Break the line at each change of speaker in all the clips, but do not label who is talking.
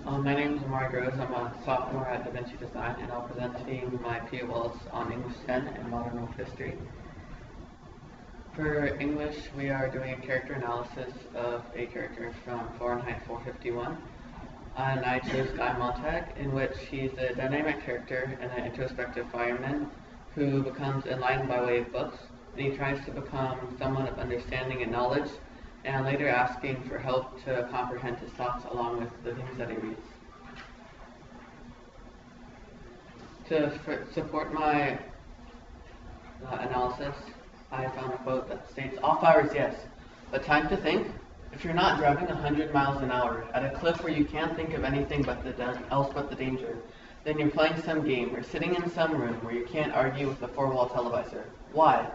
My name is Amari Groves. I'm a sophomore at Da Vinci Design, and I'll present to my POLs on English 10 and Modern World History. For English, we are doing a character analysis of a character from Fahrenheit 451, and I chose Guy Montag, in which he's a dynamic character and an introspective fireman who becomes enlightened by way of books, and he tries to become someone of understanding and knowledge, and later asking for help to comprehend his thoughts along with the things that he reads. To support my analysis, I found a quote that states, "Off hours, yes, but time to think? If you're not driving 100 miles an hour at a cliff where you can't think of anything else but the danger, then you're playing some game or sitting in some room where you can't argue with a four-wall televisor. Why?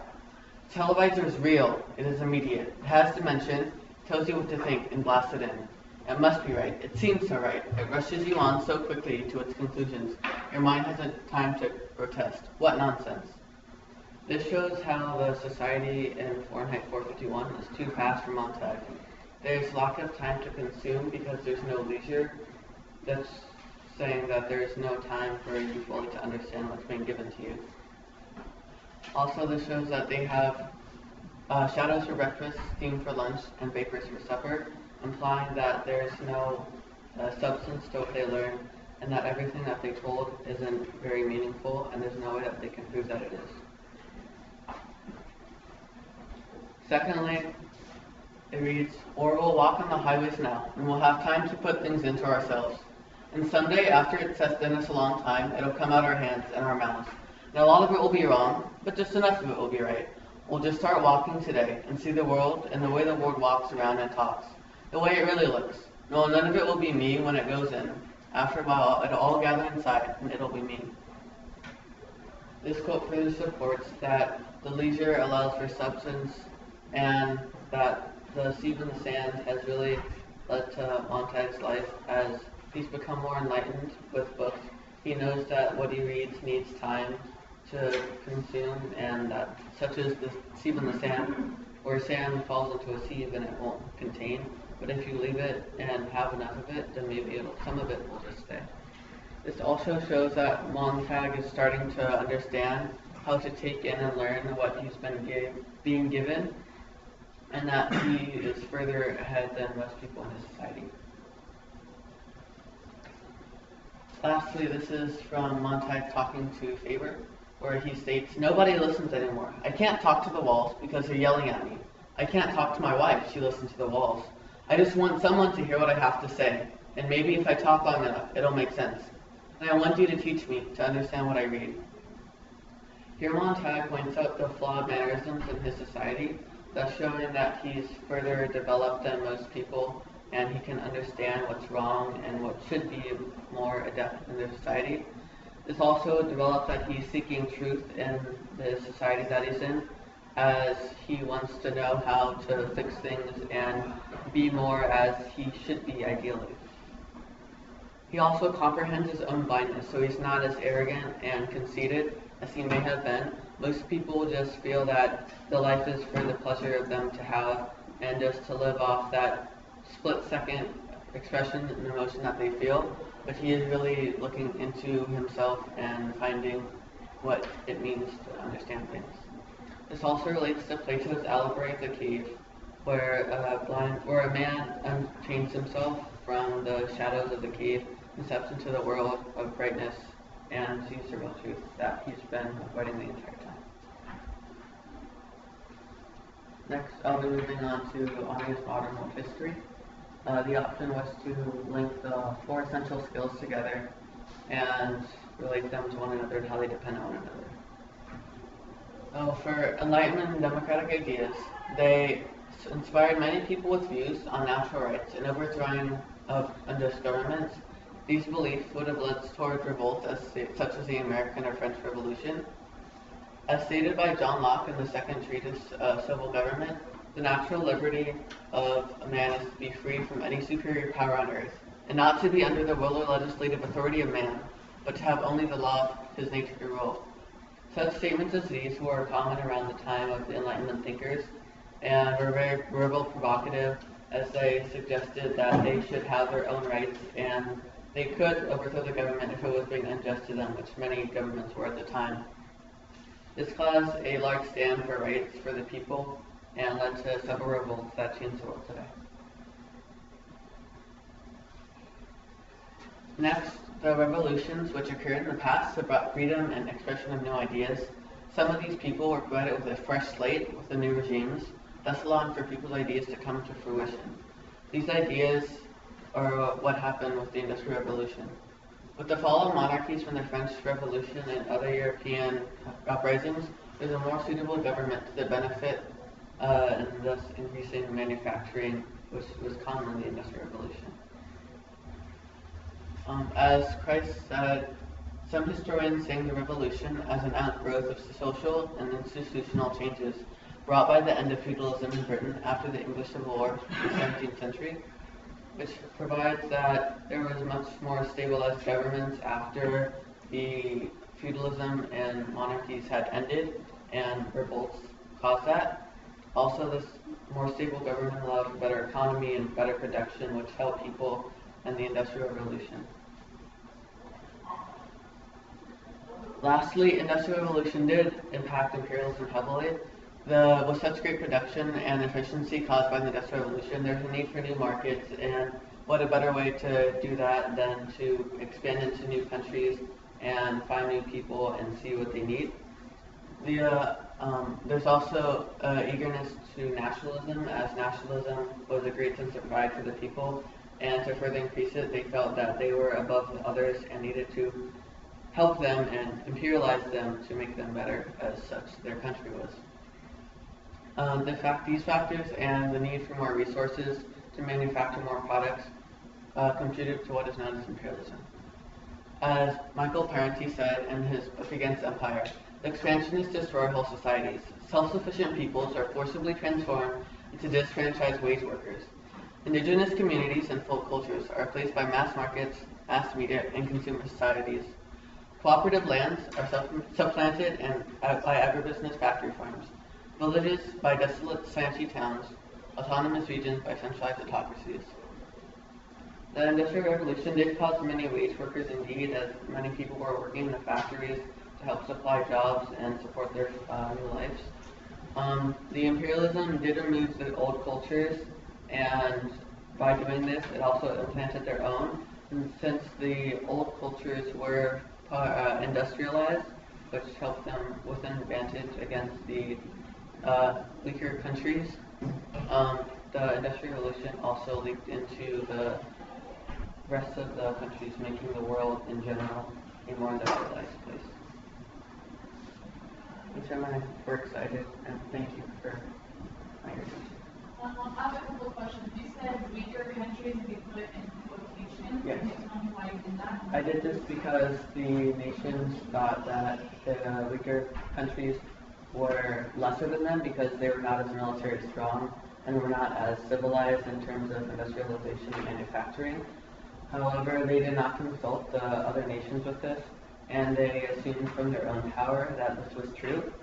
Televisor is real. It is immediate. It has dimension, tells you what to think, and blasts it in. It must be right. It seems so right. It rushes you on so quickly to its conclusions. Your mind hasn't time to protest. What nonsense." This shows how the society in Fahrenheit 451 is too fast for Montag. There's lack of time to consume because there's no leisure. That's saying that there's no time for you fully to understand what's being given to you. Also, this shows that they have shadows for breakfast, steam for lunch, and vapors for supper, implying that there's no substance to what they learn, and that everything that they told isn't very meaningful, and there's no way that they can prove that it is. Secondly, it reads, "Or we'll walk on the highways now, and we'll have time to put things into ourselves. And someday, after it's sustained us a long time, it'll come out our hands and our mouths. And a lot of it will be wrong, but just enough of it will be right. We'll just start walking today and see the world and the way the world walks around and talks, the way it really looks. No, none of it will be me when it goes in. After a while, it'll all gather inside, and it'll be me." This quote further supports that the leisure allows for substance, and that the sieve in the sand has really led to Montag's life as he's become more enlightened with books. He knows that what he reads needs time to consume, and that, such as the sieve in the sand, where sand falls into a sieve and it won't contain, but if you leave it and have enough of it, then maybe some of it will just stay. This also shows that Montag is starting to understand how to take in and learn what he's been being given, and that he is further ahead than most people in his society. Lastly, this is from Montag talking to Faber, where he states, "Nobody listens anymore. I can't talk to the walls because they're yelling at me. I can't talk to my wife. She listens to the walls. I just want someone to hear what I have to say, and maybe if I talk long enough, it'll make sense. And I want you to teach me to understand what I read." Here Montag points out the flawed mannerisms in his society, thus showing that he's further developed than most people, and he can understand what's wrong and what should be more adept in their society. This also develops that he's seeking truth in the society that he's in, as he wants to know how to fix things and be more as he should be ideally. He also comprehends his own blindness, so he's not as arrogant and conceited as he may have been. Most people just feel that the life is for the pleasure of them to have, and just to live off that split-second expression and emotion that they feel, but he is really looking into himself and finding what it means to understand things. This also relates to Plato's allegory of the cave, where a man unchains himself from the shadows of the cave and steps into the world of brightness and sees the real truth that he's been avoiding the entire time. Next, I'll be moving on to Honors Modern World History. The option was to link the four essential skills together and relate them to one another and how they depend on one another. For Enlightenment and democratic ideas, they inspired many people with views on natural rights and overthrowing of unjust governments. These beliefs would have led toward revolt such as the American or French Revolution. As stated by John Locke in the second treatise, Civil Government, the natural liberty of a man is to be free from any superior power on earth, and not to be under the will or legislative authority of man, but to have only the law of his nature to rule. Such statements as these were common around the time of the Enlightenment thinkers, and were very verbal provocative, as they suggested that they should have their own rights and They could overthrow the government if it was being unjust to them, which many governments were at the time. This caused a large stand for rights for the people and led to several revolts that change the world today. Next, the revolutions which occurred in the past have brought freedom and expression of new ideas. Some of these people were provided with a fresh slate with the new regimes, thus allowing for people's ideas to come to fruition. These ideas are what happened with the Industrial Revolution. With the fall of monarchies from the French Revolution and other European uprisings, there's a more suitable government to the benefit and thus increasing manufacturing, which was common in the Industrial Revolution. As Christ said, some historians saying the revolution as an outgrowth of social and institutional changes brought by the end of feudalism in Britain after the English Civil War in the 17th century, which provides that there was much more stabilized governments after the feudalism and monarchies had ended, and revolts caused that. Also, this more stable government allowed for better economy and better production, which helped people in the Industrial Revolution. Lastly, Industrial Revolution did impact imperialism heavily. With such great production and efficiency caused by the Industrial Revolution, there's a need for new markets, and what a better way to do that than to expand into new countries and find new people and see what they need. There's also eagerness to nationalism, as nationalism was a great sense of pride for the people, and to further increase it, they felt that they were above the others and needed to help them and imperialize them to make them better, as such their country was. These factors and the need for more resources to manufacture more products contributed to what is known as imperialism. As Michael Parenti said in his book Against Empire, the expansionists destroy whole societies. Self-sufficient peoples are forcibly transformed into disfranchised wage workers. Indigenous communities and folk cultures are replaced by mass markets, mass media, and consumer societies. Cooperative lands are supplanted by agribusiness factory farms. Villages by desolate shanty towns, autonomous regions by centralized autocracies. The Industrial Revolution did cause many wage workers indeed, as many people were working in the factories to help supply jobs and support their new lives. The imperialism did remove the old cultures, and by doing this, it also implanted their own. And since the old cultures were industrialized, which helped them with an advantage against the weaker countries, the Industrial Revolution also leaked into the rest of the countries, making the world in general a more industrialized place. Which we're excited, and thank you for my attention.
I have a couple of questions. You said weaker countries be put in quotation.
Yes.
Can you tell me why you did that?
I did this because the nations thought that the weaker countries were lesser than them because they were not as military strong and were not as civilized in terms of industrialization and manufacturing. However, they did not consult the other nations with this, and they assumed from their own power that this was true.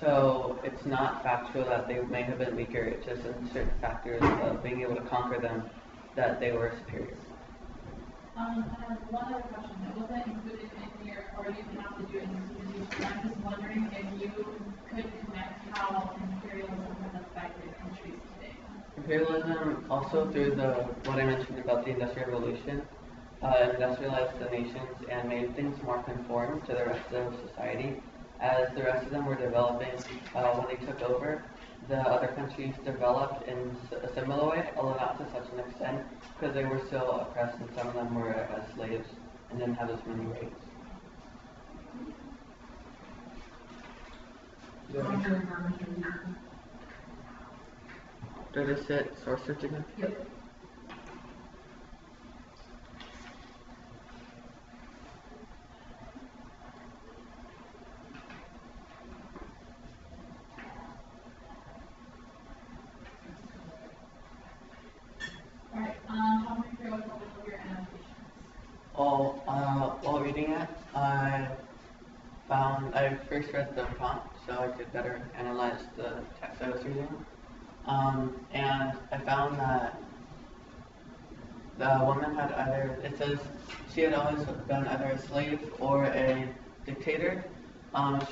So it's not factual that they may have been weaker, it's just in certain factors of being able to conquer them that they were superior.
I have one other question that wasn't included in your, or you didn't have to do it in your presentation. I'm just wondering if you could connect how imperialism has affected countries today.
Imperialism, also through what I mentioned about the Industrial Revolution, industrialized the nations and made things more conform to the rest of society. As the rest of them were developing, when they took over, the other countries developed in a similar way, although not to such an extent, because they were still oppressed and some of them were as slaves and didn't have as many rights. Did I set source search again?
Yep.
While reading it, I first read the prompt so I could better analyze the text I was reading. And I found that the woman had either, it says she had always been either a slave or a dictator,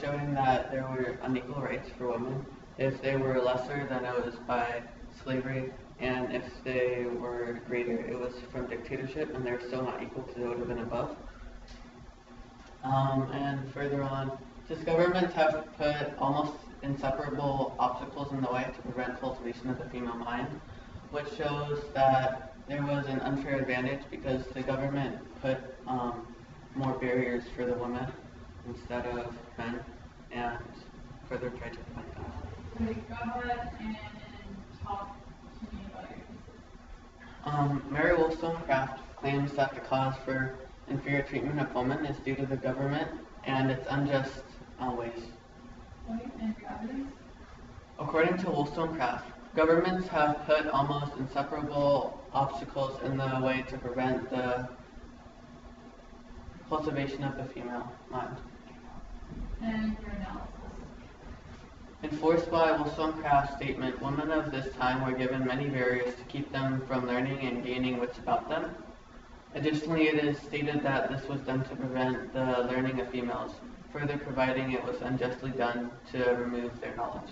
showing that there were unequal rights for women. If they were lesser, then it was by slavery, and if they were greater, it was from dictatorship, and they're still not equal because they would have been above. And further on, since governments have put almost inseparable obstacles in the way to prevent cultivation of the female mind, which shows that there was an unfair advantage because the government put more barriers for the women instead of men, and further tried to prevent that.
Okay, go ahead and talk to me about your thesis.
Mary Wollstonecraft claims that the cause for inferior treatment of women is due to the government and its unjust ways.
Okay, and your evidence?
According to Wollstonecraft, governments have put almost inseparable obstacles in the way to prevent the cultivation of the female mind.
And your analysis?
Enforced by Wollstonecraft's statement, women of this time were given many barriers to keep them from learning and gaining wits about them. Additionally, it is stated that this was done to prevent the learning of females, further providing it was unjustly done to remove their knowledge.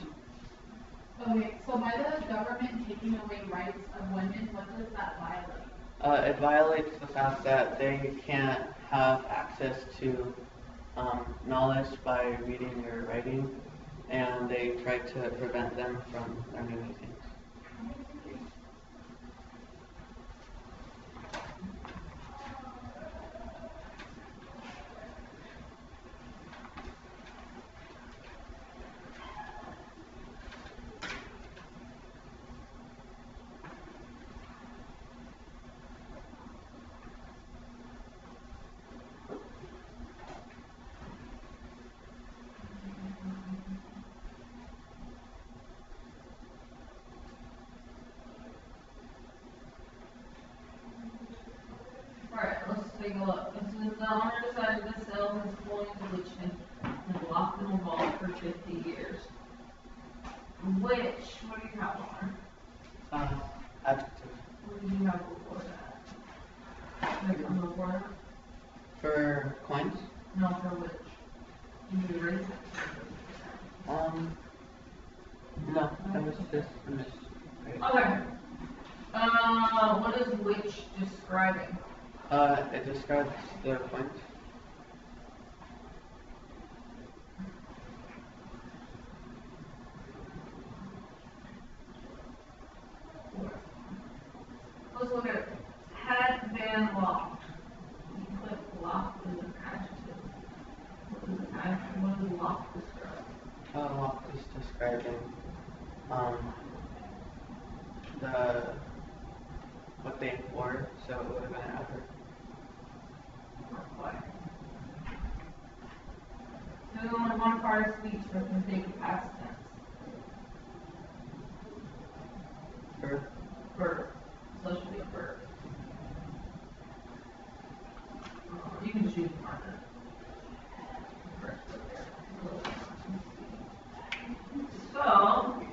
Okay, so by the government taking away rights of women, what does that violate?
It violates the fact that they can't have access to knowledge by reading or writing, and they try to prevent them from learning new things.
Alright, let's take a look. As soon as the owner decided to sell his coin to Lichton and locked in a vault for 50 years. What do you have on her?
Adjective.
What did you have before that? Like on the word?
For coins?
No, for which? Did you erase it?
No, that was just a mistake.
Okay. What is which describing?
It describes the coins.
Let's look at it. Had been locked. You put locked as an adjective. What does locked describe?
Lock is describing what they were, so it would have been an adverb.
Or what? There's only one part of speech that can take the past tense.
Verb.
Verb. So it should be a verb. You can choose marker. So,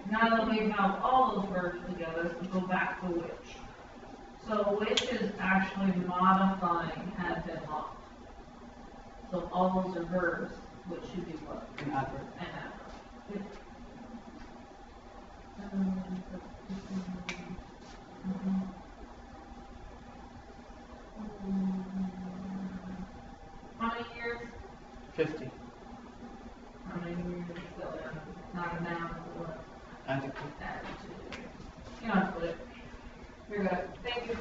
now that we have all those verbs together, we go back to which. So which is actually modifying had been locked. So all those are verbs, which should be what?
An adverb.
An adverb. How many years?
50.
How many years? So not a noun, but what?
Adjective.
Adjective. You don't have to put it. You're good. Thank you.